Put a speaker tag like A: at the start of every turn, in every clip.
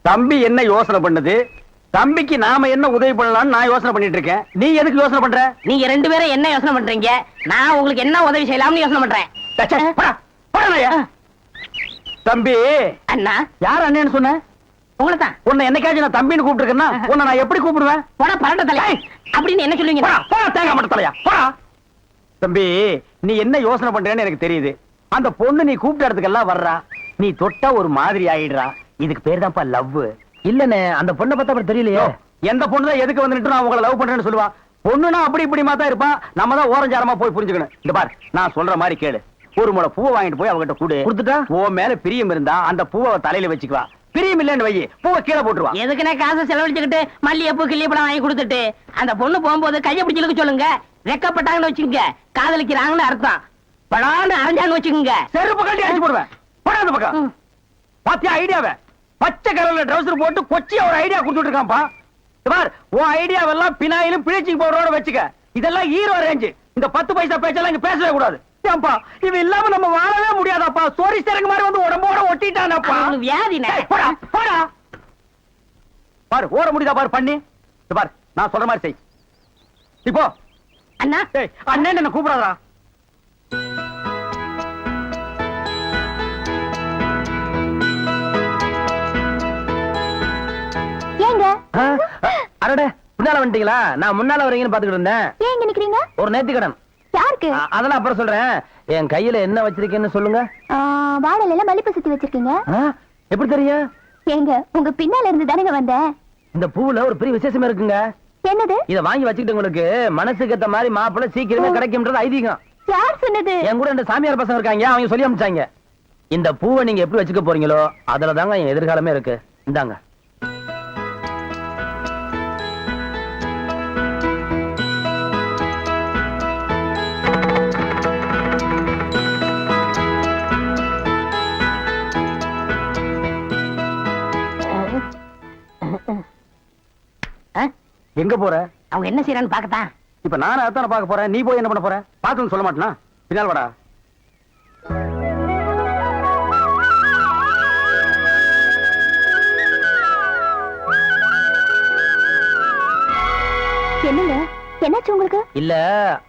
A: தம்பி என்ன யோசனை பண்ணுது, தம்பிக்கு நாம என்ன உதவி பண்ணலாம்னு நான் யோசனை பண்ணிட்டு இருக்கேன். நீ எதுக்கு யோசனை பண்ற?
B: நீங்க ரெண்டு பேரும் என்ன யோசனை பண்றீங்க? நான் உங்களுக்கு என்ன உதவி செய்யலாம்னு யோசனை பண்றேன்.
A: தம்பி
B: அண்ணா.
A: யார் அண்ணன்னு சொன்ன?
B: உங்களை தான்.
A: உன்னை என்னைக்காச்சும் நான் தம்பின்னு கூப்பிட்டுருக்கேன்னா உன்னை நான் எப்படி கூப்பிடுவேன்?
B: போடா பரட்ட தலை அப்படின்னு என்ன சொல்லுவீங்க?
A: தேங்காய் மட்டும் தலையா போடா. தம்பி நீ என்ன யோசனை பண்றேன்னு எனக்கு தெரியுது. அந்த பொண்ணு நீ கூப்பிட்ட இடத்துக்கெல்லாம் வர்றா, நீ தொட்டா ஒரு மாதிரி ஆயிடுறா. இதுக்கு பேர் தான்ப்பா லவ். இல்லனே அந்த பொண்ணை பார்த்தா அப்படி தெரியலையே. எந்த பொண்ணு தான் எதுக்கு வந்துட்டு நான் உங்களை லவ் பண்றேன்னு சொல்லுவா? பொண்ணுனா அப்படி இப்படிமா தான் இருப்பான். நம்ம தான் ஓரஞ்சாரமா போய் புரிஞ்சுக்கணும். இந்த பார் நான் சொல்ற மாதிரி கேளு. ஒரு முளை பூவை வாங்கிட்டு போய் அவகிட்ட கொடுத்துட்டா உன் மேல பிரியம் இருந்தா அந்த பூவை தலையில வச்சுக்குவா. பிரியம் இல்லன்னு வை, பூவை கீழே போட்டுருவா.
B: எதுக்குனே காசை செலவழிச்சுக்கிட்டு மல்லிகைப்பூ கிள்ளிப்பழம் வாங்கி கொடுத்துட்டு அந்த பொண்ணு போகும்போது கையை பிடிச்சிருக்க சொல்லுங்க. ரெக்கப்பட்டாங்கன்னு வச்சுக்கோங்க, காதலிக்கிறாங்கன்னு அர்த்தம். படான்னு அரைஞ்சான்னு வச்சுக்கோங்க,
A: செருப்பு கட்டி அடிச்சு போடுவேன். போடாத பக்கம் பாத்தியா ஐடியாவை? பச்சை கலர்ல ட்ரவுசர் போட்டு கொச்சியா ஒரு ஐடியா கொடுத்துட்டு இருக்கான்ப்பா. பார் உன் ஐடியாவெல்லாம் பினாயிலும் பிளீச்சிங் பவுடரோட வச்சுக்க. இதெல்லாம் ஹீரோ ரேஞ்ச். இந்த 10 பைசா பேச்செல்லாம் இங்க பேசவே கூடாது. ஏன்பா இவ இல்லாம நம்ம வாழவே முடியாதாப்பா. சோரி சரங்கு மாதிரி வந்து உடம்போட ஒட்டிட்டானப்பா.
B: வியாதினே.
A: போடா போடா. பாரு ஓட முடியுதா பாரு பண்ணி. பார் நான் சொல்ற மாதிரி செய். இப்போ
B: அண்ணா
A: அண்ணன் என்ன கூப்பிடாதா? அரடே பின்னால வந்துட்டீங்களா? நான் முன்னால வரீங்கன்னு பாத்துக்கிட்டு இருந்தேன்.
C: ஏன் இங்க நிக்கிறீங்க?
A: ஒரு நேர்த்தி கடன்.
C: யாருக்கு?
A: அதெல்லாம் அப்புறம் சொல்றேன். என் கையில என்ன வச்சிருக்கேன்னு சொல்லுங்க.
C: வாழையில மல்லிப்பூ சுத்தி வச்சிருக்கீங்க.
A: எப்படி தெரியும்?
C: ஏங்க உங்க பின்னால இருந்து தானங்க வந்தேன்.
A: இந்த பூவுல ஒரு பெரிய விசேஷம் இருக்குங்க.
C: என்னது?
A: இத வாங்கி வச்சுக்கிட்டு உங்களுக்கு மனசுக்கு ஏத்த மாதிரி மாப்பிள்ளை சீக்கிரமே கிடைக்கும்ன்றது ஐதீகம்.
C: யார் சொன்னது?
A: என் கூட 2 சாமியார் பசங்க இருக்காங்க, அவங்க சொல்லி அனுப்பிச்சாங்க. இந்த பூவை நீங்க எப்படி வச்சுக்க போறீங்களோ அதுல தாங்க என் எதிர்காலமே இருக்கு. இந்தாங்க. எங்க போற?
B: அவங்க என்ன செய்யறான்னு பாக்கத்தான்.
A: இப்ப நான் அதான பாக்க போறேன். நீ போய் என்ன பண்ண போற? பாத்துன்னு சொல்ல மாட்டேனா? பின்னால் வாடா.
C: என்னங்க என்னாச்சு உங்களுக்கு?
A: இல்ல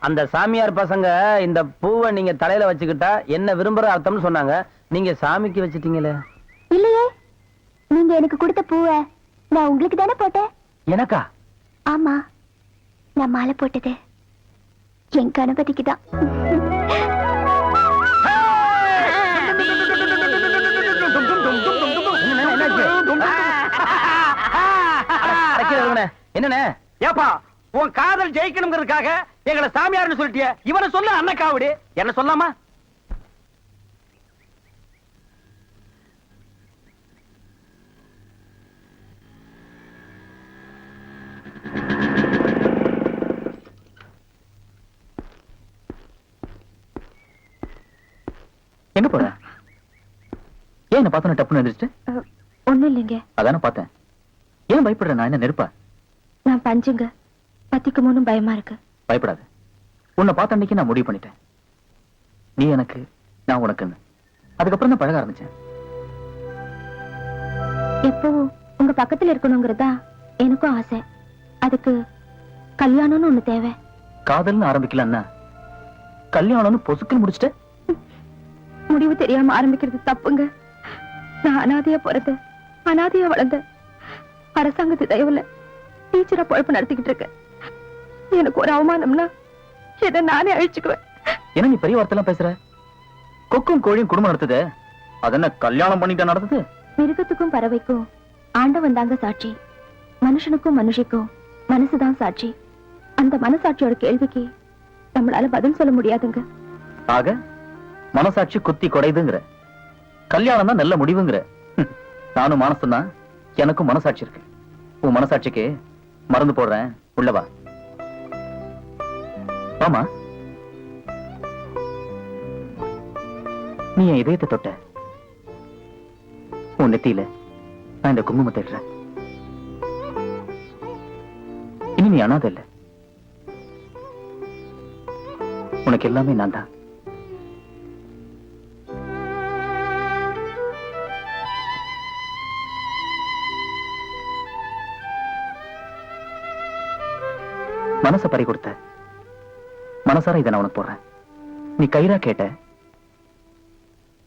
A: அந்த சாமியார் பசங்க இந்த பூவை நீங்க தலையில வச்சுக்கிட்டா என்ன விரும்புற அர்த்தம்னு சொன்னாங்க. நீங்க சாமிக்கு வச்சிட்டீங்களே.
C: இல்லையே, நீங்க எனக்கு கொடுத்த பூவை நான் உங்களுக்கு தானே போட்டேன்.
A: எனக்கா?
C: ஆமா, நான் மாலை போட்டது என் கணபதிக்கு தான்.
A: என்ன ஏப்பா உன் காதல் ஜெயிக்கணுங்கிறதுக்காக எங்களை சாமியார்னு சொல்லிட்டிய. இவனை சொல்ல அண்ணக்காவடி என்ன சொல்லாமா? எங்க போற? ஏன் என்ன பார்த்தோன்னு டப்புன்னு எந்திரிச்சு?
C: ஒண்ணும் இல்லைங்க.
A: அதானே பார்த்தேன். ஏன் பயப்படுற? நான் என்ன நெருப்பா?
C: நான் பஞ்சுங்க, பத்திக்குமோன்னு பயமா இருக்கு.
A: பயப்படாது. உன்னை பார்த்த அன்னைக்கு நான் முடிவு பண்ணிட்டேன். நீ எனக்கு, நான் உனக்குன்னு. அதுக்கப்புறம் தான் பழக ஆரம்பிச்சேன்.
C: எப்பவும் உங்க பக்கத்துல இருக்கணுங்கிறதா எனக்கும் ஆசை. அதுக்கு கல்யாணம்னு ஒண்ணு தேவை.
A: காதல்னு ஆரம்பிக்கலன்னா கல்யாணம்னு பொசுக்குன்னு முடிச்சுட்டு
C: முடிவு தெரியாம ஆரம்பிக்கிறது தப்புங்க. நான் அனாதையா பிறந்த, அனாதையா வளர்ந்த, அரசாங்கத்து தயவுல டீச்சரா பொழப்பு நடத்திக்கிட்டு இருக்கேன். எனக்கு ஒரு அவமானம்னா என்ன நானே அழிச்சுக்குவேன்.
A: என்ன நீ பெரிய வார்த்தைலாம் பேசுற? கொக்கும் கோழியும் குடும்பம் நடத்துது, அதென்ன கல்யாணம் பண்ணிட்டு நடத்துது?
C: மிருகத்துக்கும் பறவைக்கும் ஆண்டவன் தாங்க சாட்சி. மனுஷனுக்கும் மனுஷிக்கும் மனசுதான் சாட்சி. அந்த மனசாட்சியோட கேள்விக்கு நம்மளால பதில் சொல்ல முடியாதுங்க.
A: ஆக மனசாட்சி குத்தி கொடைதுங்கிற, கல்யாணம் தான் நல்ல முடிவுங்கிற. நானும் மானசம்தான், எனக்கும் மனசாட்சி இருக்கு. உன் மனசாட்சிக்கு மருந்து போடுறேன், உள்ளவா. ஆமா, நீ என் இதயத்தை தொட்ட. உன் நெத்தியில நான் இந்த குங்குமத்தை இடுறேன். இனி நீ அனாதை இல்ல. உனக்கு எல்லாமே நான் தான்.
D: மனச பறி கொடுத்த. மனசார இதை நான் உனக்கு போடுறேன். நீ கயிறா கேட்ட,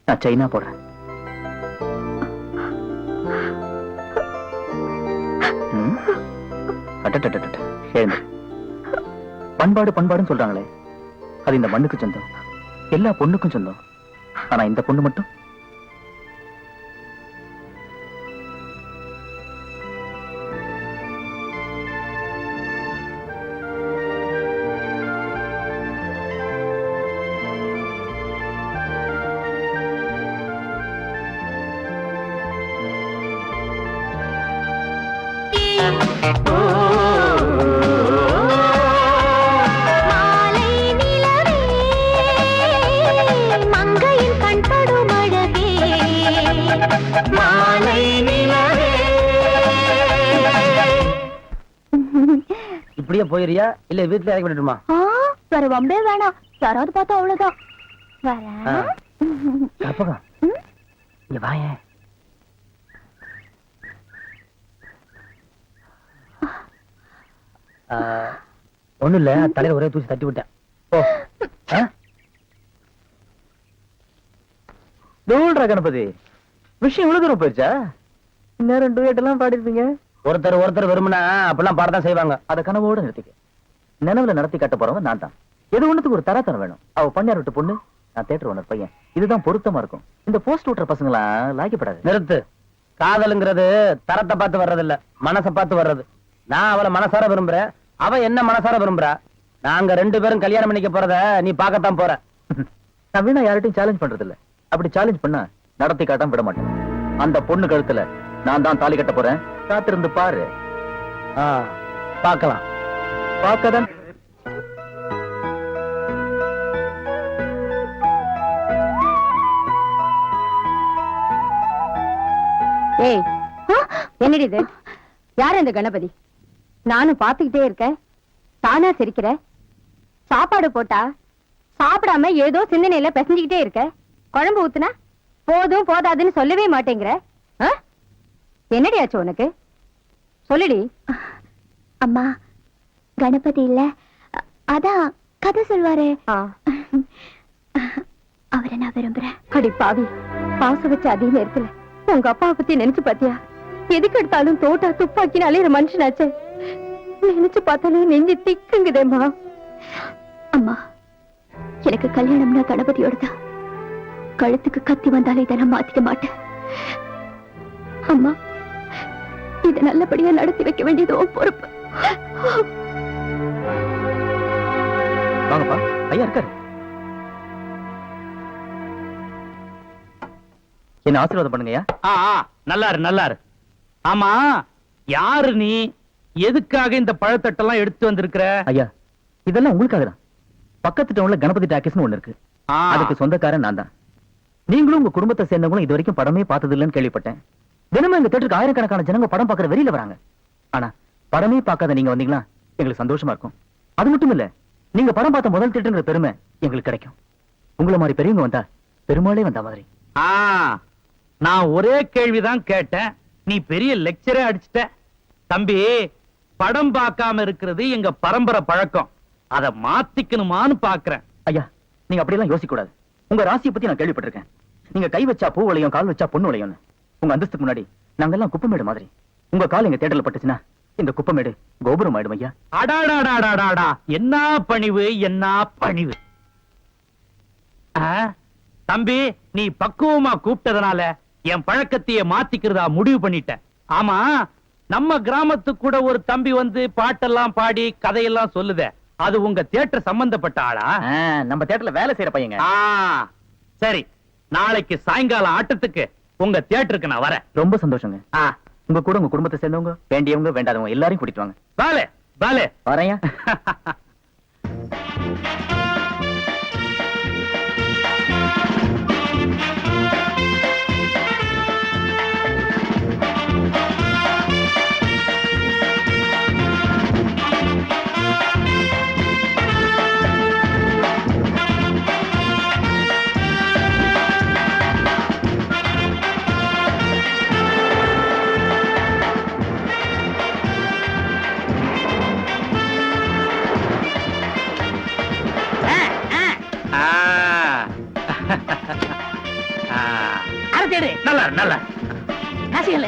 D: நான் செயினா போடுறேன். அட்டட்டட்டட்ட, எழுந்து. பண்பாடு பண்பாடுன்னு சொல்றாங்களே, அது இந்த மண்ணுக்கு சொந்தம், எல்லா பொண்ணுக்கும் சொந்தம். ஆனா இந்த பொண்ணு மட்டும்
E: மாலை நிலவே மங்கையின் கண்படும் அழகே மாலை நிலவே.
A: இப்படியே போயிரியா இல்ல வீட்டுல இறக்கி விட்டுமா?
C: வேற வம்பே வேணாம். யாராவது பார்த்தா அவ்வளவுதான். வரேன்.
A: கற்பகம், இங்க வாயேன். ஒண்ணும் இல்ல, தலையில ஒரே தூசி தட்டி விட்டேன். ஓ
D: தூள்ரா கணபதி, விஷயம் இவ்வளவு தூரம் போயிருச்சா? இன்னும் டூயட் எல்லாம் பாடிருப்பீங்க.
A: ஒருத்தர் ஒருத்தர் விரும்பினா அப்பெல்லாம் பாடத்தான் செய்வாங்க.
D: அத கனவோட நிறுத்திக்க. நினைவுல நடத்தி கட்ட போறவன் நான் தான். எது ஒண்ணுத்துக்கு ஒரு தரத்தரம் வேணும். அவ பண்ணார் விட்டு பொண்ணு, நான் தேட்டர் ஓனர் பையன். இதுதான் பொருத்தமா இருக்கும். இந்த போஸ்ட் ஓட்டுற பசங்களா லாய்க்கப்படாது.
A: நிறுத்து. காதலுங்கிறது தரத்தை பார்த்து வர்றதில்ல, மனசை பார்த்து வர்றது. நான் அவளை மனசார விரும்புறேன், அவ என்ன மனசார விரும்புறா. நாங்க 2 பேரும் கல்யாணம் பண்ணிக்க போறத நீ பார்க்கத்தான் போற.
D: நான் வீணா யார்கிட்டயும் சேலஞ்ச் பண்றது இல்ல. அப்படி சேலஞ்ச் பண்ணா நடத்தி காட்டாம விட மாட்டேன். அந்த பொண்ணு கழுத்துல நான் தான் தாலி கட்ட போறேன். காத்திருந்து பாரு.
A: பார்க்கலாம்.
D: பார்க்கதான்.
C: ஏய், என்னடி இது? யார் இந்த கணபதி? நானும் பாத்துக்கிட்டே இருக்கேன், தானா சிரிக்கிற. சாப்பாடு போட்டா சாப்பிடாம ஏதோ சிந்தனையில பிசைஞ்சுக்கிட்டே இருக்க. குழம்பு ஊத்துனா போதும் போதாதுன்னு சொல்லவே மாட்டேங்கிற. என்னடி ஆச்சு உனக்கு? சொல்லுடி.
E: அம்மா, கணபதி இல்ல, அதான் கதை சொல்வாரு, அவரை நான் விரும்புறேன்.
C: அடி பாவி, பாசம் வச்ச அதே நேரத்துல உங்க அப்பாவை பத்தி நினைச்சு பாத்தியா? எதுக்கு எடுத்தாலும் தோட்டா துப்பாக்கின்னு அலையிற மனுஷனாச்சே. நினைச்சு பார்த்தாலே நெஞ்சு திக்குங்குதேம்மா.
E: அம்மா, எனக்கு கல்யாணம்னா கணபதியோட தான். கழுத்துக்கு கத்தி வந்தாலே இதை நான் மாத்திக்க மாட்டேன். அம்மா, இதை நல்லபடியா நடத்தி வைக்க வேண்டியது உன் பொறுப்பு.
D: வாங்கப்பா, ஐயா இருக்காரு. என்ன ஆசீர்வாதம் பண்ணுங்கய்யா.
A: நல்லாரு நல்லாரு. ஆமா, யாரு நீ? எதுக்காக இந்த பழத்தட்டெல்லாம் எடுத்து வந்திருக்கிற?
D: ஐயா, இதெல்லாம் உங்களுக்காக தான். பக்கத்து டவுன்ல கணபதி டாக்கீஸ்னு ஒண்ணு இருக்கு. அதுக்கு சொந்தக்காரன் நான் தான். நீங்களும் உங்க குடும்பத்தை சேர்ந்தவங்களும் இது வரைக்கும் படமே பார்த்தது இல்லைன்னு கேள்விப்பட்டேன். தினமும் எங்க தேட்டருக்கு ஆயிரக்கணக்கான ஜனங்க படம் பார்க்கற வெளியில வராங்க. ஆனா படமே பார்க்காத நீங்க வந்தீங்களா எங்களுக்கு சந்தோஷமா இருக்கும். அது மட்டும் இல்ல, நீங்க படம் பார்த்த முதல் தேட்டருங்கிற பெருமை எங்களுக்கு கிடைக்கும். உங்களை மாதிரி பெரியவங்க வந்தா பெருமாளே வந்த மாதிரி.
A: நான் ஒரே கேள்விதான் கேட்டேன், நீ பெரிய லெக்சரே அடிச்சிட்ட. தம்பி, படம் பார்க்காம இருக்கிறது எங்க பரம்பரை பழக்கம். அத மாத்திக்கணுமான்னு பாக்குறேன்.
D: ஐயா, நீங்க அப்படியெல்லாம் யோசிக்க கூடாது. உங்க ராசியை பத்தி நான் கேள்விப்பட்டிருக்கேன். நீங்க கை வச்சா பூ விளையும், கால் வச்சா பொண்ணு விளையும்னு. உங்க அந்தஸ்துக்கு முன்னாடி நாங்கெல்லாம் குப்பமேடு மாதிரி. உங்க கால் எங்க தேட்டர்ல பட்டுச்சுன்னா இந்த குப்பமேடு கோபுரம் ஆயிடும். ஐயா,
A: அடாடாடாடாடா, என்ன பணிவு, என்ன பணிவு. தம்பி, நீ பக்குவமா கூப்பிட்டதனால என் பழக்கத்தையே மாத்திக்கிறதா முடிவு பண்ணிட்ட. ஆமா, நம்ம கிராமத்துக்கு கூட ஒரு தம்பி வந்து பாட்டெல்லாம் பாடி கதையெல்லாம் சொல்லுதே, அது உங்க தியேட்டர் சம்பந்தப்பட்ட ஆளா?
D: நம்ம தேட்டர்ல வேலை செய்யற பையங்க.
A: சரி, நாளைக்கு சாயங்காலம் ஆட்டத்துக்கு உங்க தியேட்டருக்கு நான் வரேன்.
D: ரொம்ப சந்தோஷங்க. உங்க கூட உங்க குடும்பத்தை சேர்ந்தவங்க, வேண்டியவங்க, வேண்டாதவங்க எல்லாரையும் கூட்டிட்டு வாங்க.
A: பாலே பாலே
D: வரையா.
B: அரசேடு
A: நல்லா நல்லா
B: காசுகள்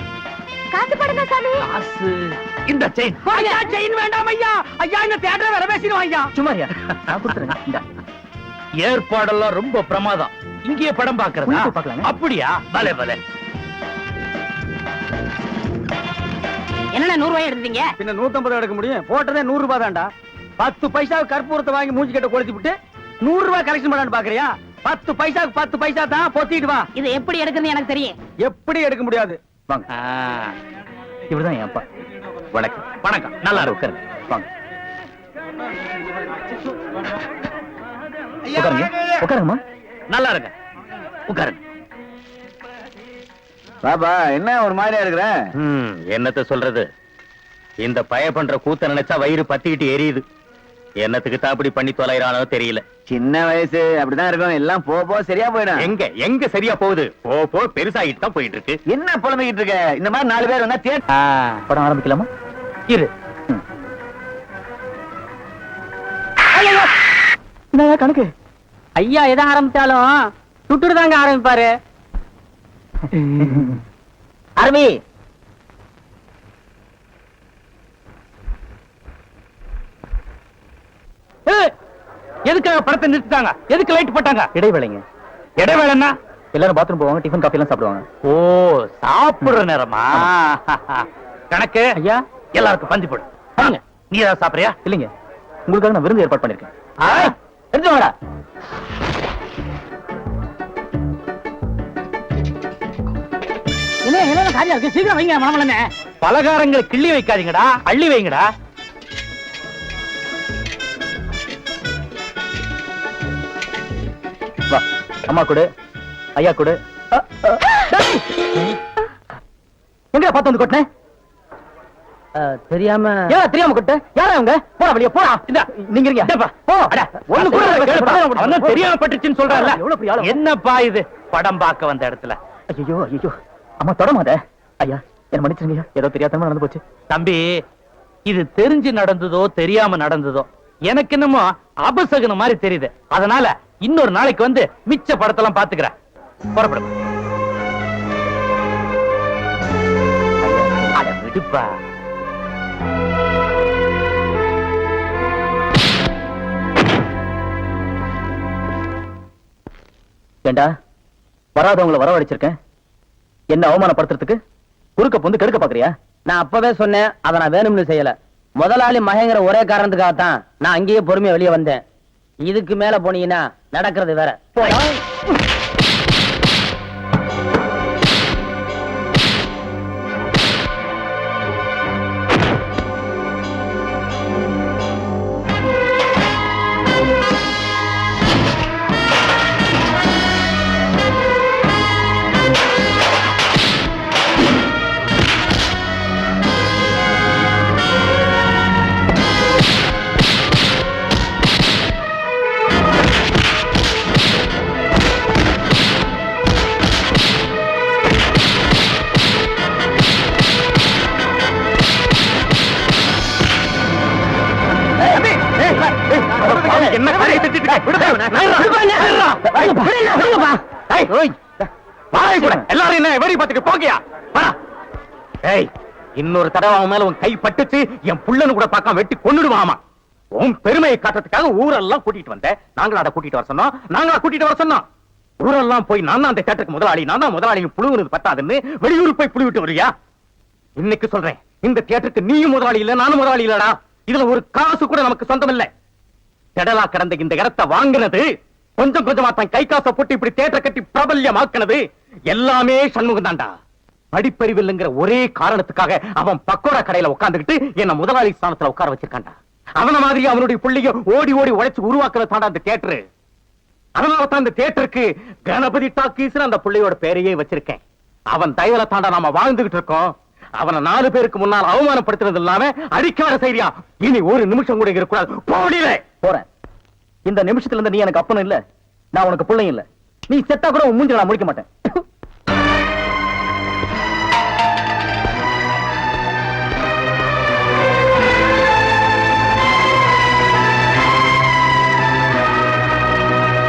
C: காசு போடுங்க சாமி.
A: காசு இந்த செயின். ஐயா செயின் வேண்டாம் ஐயா. ஐயா இந்த தியேட்டர் வேற பேசிடுவோம் ஐயா.
D: சும்மாரியா நான் கொடுத்துறேன். இந்தா.
A: ஏற்பாடெல்லாம் ரொம்ப பிரமாதம். இங்கேயே படம் பாக்குறதா?
D: உள்ள போய் பார்க்கலாங்க.
A: அப்படியா? பலே பலே.
B: என்னண்ணா 100 ரூபாய் எடுத்தீங்க?
A: பின்ன 150 எடுக்க முடியும். போட்டதே 100 ரூபாய் தான்டா. 10 பைசாவுக்கு கற்பூரத்தை வாங்கி மூஞ்சி கட்ட கொளுத்தி விட்டு 100 ரூபாய் கலெக்ஷன் பண்ணலான்னு பாக்குறியா? 10 பைசாவுக்கு 10 பைசா தான். பொத்திட்டு வா.
B: இது எப்படி எடுக்குன்னு எனக்கு தெரியும்.
A: எப்படி எடுக்க முடியாது.
D: வாங்க. இவர்தான் என் அப்பா.
A: வணக்கம். வணக்கம். நல்லா இருக்கு.
D: வாங்க. உட்காருங்க. உட்காருங்கம்மா.
A: நல்லா இருக்க. உட்காருங்க.
F: பாப்பா என்ன ஒரு மாதிரியா இருக்கிற?
A: என்னத்த சொல்றது? இந்த பய பண்ற கூத்த நினைச்சா வயிறு பத்திக்கிட்டு எரியுது. என்னத்துக்கு தான் அப்படி பண்ணி தொலைறானோ தெரியல.
F: சின்ன வயசு அப்படிதான் இருக்கும். எல்லாம் போ சரியா போயிடும்.
A: எங்க சரியா போகுது? போ பெருசாகிட்டு தான் போயிட்டு இருக்கு.
F: என்ன புலம்பிக்கிட்டு இருக்க? இந்த மாதிரி 4 பேர் வந்தா
D: படம் ஆரம்பிக்கலாமா?
A: இரு.
D: கணக்கு
B: ஐயா எதை ஆரம்பிச்சாலும் சுட்டுட்டு தாங்க ஆரம்பிப்பாரு.
D: அரவி
A: எதுக்காக படத்தை நிறுத்திட்டாங்க? எதுக்கு லைட் போட்டாங்க?
D: இடைவேளைங்க.
A: இடைவேளைன்னா
D: எல்லாரும் பாத்ரூம் போவாங்க, டிஃபன் காஃபி எல்லாம் சாப்பிடுவாங்க.
A: ஓ சாப்பிடுற நேரமா? கணக்கு
B: ஐயா
A: எல்லாருக்கும் பந்தி போடு. நீ ஏதாவது சாப்பிடுறியா?
D: இல்லைங்க, உங்களுக்காக நான் விருந்து ஏற்பாடு பண்ணிருக்கேன்.
A: எடுத்து வாடா.
B: என்ன காரியம் இருக்கு? சீக்கிரம் வைங்க மாமலமே.
A: பலகாரங்கள் கிள்ளி வைக்காதீங்கடா, அள்ளி வைங்கடா.
D: வா, அம்மா கொடு, ஐயா கொடு. எங்க பார்த்து வந்து கொட்டினேன்?
B: தெரியாம
D: ஏன் தெரியாம கொட்ட? யாரா அவங்க? போடா வெளிய போடா. இந்த நீங்க இருங்க. போ.
A: ஒண்ணு கூட அவன் தெரியாம பட்டுச்சுன்னு சொல்றான்ல.
D: எவ்வளவு பெரிய ஆளு.
A: என்னப்பா இது? படம் பார்க்க வந்த இடத்துல.
D: ஐயோ ஐயோ, அம்மா தொடமாத. ஐயா என்ன மன்னிச்சிருங்க, ஏதோ தெரியாதமா நடந்து போச்சு.
A: தம்பி, இது தெரிஞ்சு நடந்ததோ தெரியாம நடந்ததோ எனக்கு என்னமோ அபசகுன மாதிரி தெரியுது. அதனால இன்னொரு நாளைக்கு வந்து மிச்ச படத்தெல்லாம் பாத்துக்கிறேன். புறப்படும். அட விடுப்பா.
D: ஏண்டா வராதவங்களை வரவழைச்சிருக்கேன், என்ன அவமானப்படுத்துறதுக்கு குறுக்க பொந்து கெடுக்க பாக்குறியா?
B: நான் அப்பவே சொன்னேன், அத நான் வேணும்னு செய்யல. முதலாளி மகேங்கிற ஒரே காரணத்துக்காகத்தான் நான் அங்கேயே பொறுமையா வெளியே வந்தேன். இதுக்கு மேல போனீங்கன்னா நடக்கிறது வேற.
A: என்ன காரியம் செஞ்சுட்டு எல்லாரும் என்ன வெறி பார்த்துட்டு போகியா? இன்னொரு தடவை அவன் மேல உன் கை பட்டுச்சு, என் புள்ளனு கூட பார்க்காம வெட்டி கொன்னுடுவாமா. உன் பெருமையை காட்டுறதுக்காக ஊரெல்லாம் கூட்டிட்டு வந்தேன். நாங்களா கூட்டிட்டு வர சொன்னோம். ஊரெல்லாம் போய் நான் தான் அந்த தேட்டருக்கு முதலாளி, நான் தான் முதலாளியும் புழுவுறது பத்தாதுன்னு வெளியூர் போய் புழுவிட்டு வரியா? இன்னைக்கு சொல்றேன், இந்த தியேட்டருக்கு நீயும் முதலாளி இல்ல, நானும் முதலாளி இல்லடா. இதுல ஒரு காசு கூட நமக்கு சொந்தம் இல்ல. கடலா கடந்த இந்த இடத்தை வாங்கினது, கொஞ்சம் கொஞ்சமா தான் கை காசை போட்டு இப்படி தியேட்டர் கட்டி பிரபல்யமாக்குனது எல்லாமே சண்முகம் தான்டா. படிப்பறிவில்லைங்கிற ஒரே காரணத்துக்காக அவன் பக்கோடா கடையில உட்கார்ந்துகிட்டு என்ன முதலாளி ஸ்தானத்துல உட்கார வச்சிருக்கான்டா. அவன மாதிரி அவனுடைய புள்ளிய ஓடி ஓடி உழைச்சு உருவாக்குறது தாண்டா அந்த தியேட்டர். அதனால தான் இந்த தியேட்டருக்கு கணபதி டாக்கீஸ் அந்த புள்ளையோட பேரையே வச்சிருக்கேன். அவன் தயவுல தாண்டா நாம வாழ்ந்துகிட்டு இருக்கோம். அவனை 4 பேருக்கு முன்னால் அவமானப்படுத்துறது இல்லாம அடிக்காத செய்தியா. இனி ஒரு நிமிஷம் கூட இருக்கக்கூடாது.
D: போறேன். இந்த நிமிஷத்துல இருந்து நீ எனக்கு அப்பனும் இல்ல, நான் உனக்கு பிள்ளையும் இல்ல. நீ செத்தா கூட உன் மூஞ்சில நான் முடிக்க மாட்டேன்.